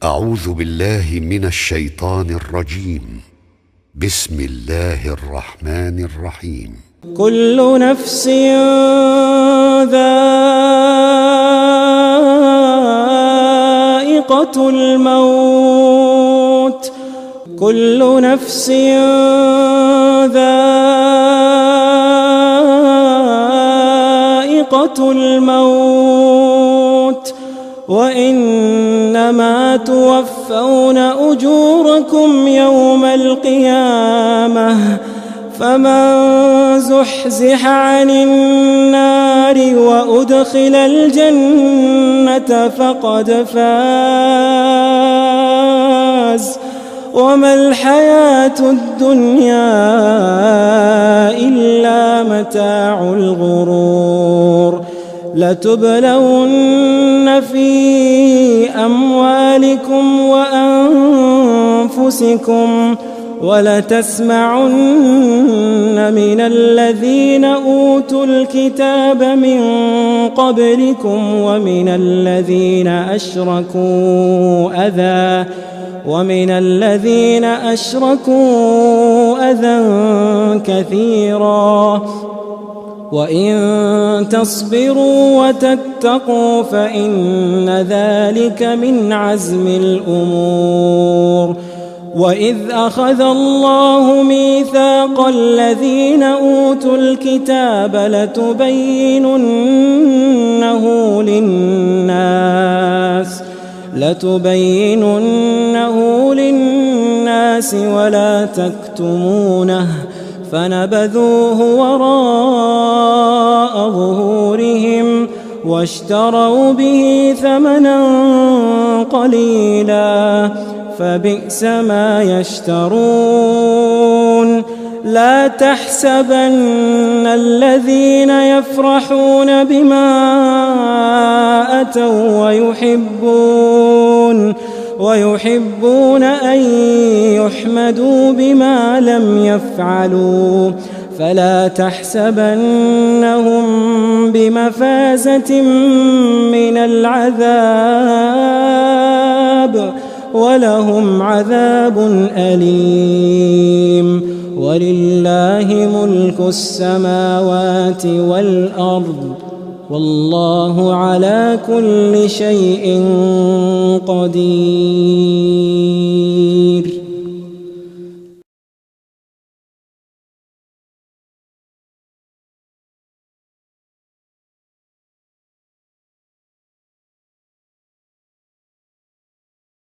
أعوذ بالله من الشيطان الرجيم. بسم الله الرحمن الرحيم. كل نفس ذائقة الموت. كل نفس ذائقة الموت وإنما توفون أجوركم يوم القيامة فمن زحزح عن النار وأدخل الجنة فقد فاز وما الحياة الدنيا إلا متاع الغرور. لتبلون في أموالكم وأنفسكم ولتسمعن من الذين أوتوا الكتاب من قبلكم ومن الذين أشركوا أذى كثيرا وإن تصبروا وتتقوا فإن ذلك من عزم الأمور. وإذ أخذ الله ميثاق الذين أوتوا الكتاب لتبيننه للناس ولا تكتمونه فنبذوه وراء ظهورهم واشتروا به ثمنا قليلا فبئس ما يشترون. لا تحسبن الذين يفرحون بما أتوا ويحبون أن يحمدوا بما لم يفعلوا فلا تحسبنهم بمفازة من العذاب ولهم عذاب أليم. ولله ملك السماوات والأرض والله على كل شيء قدير.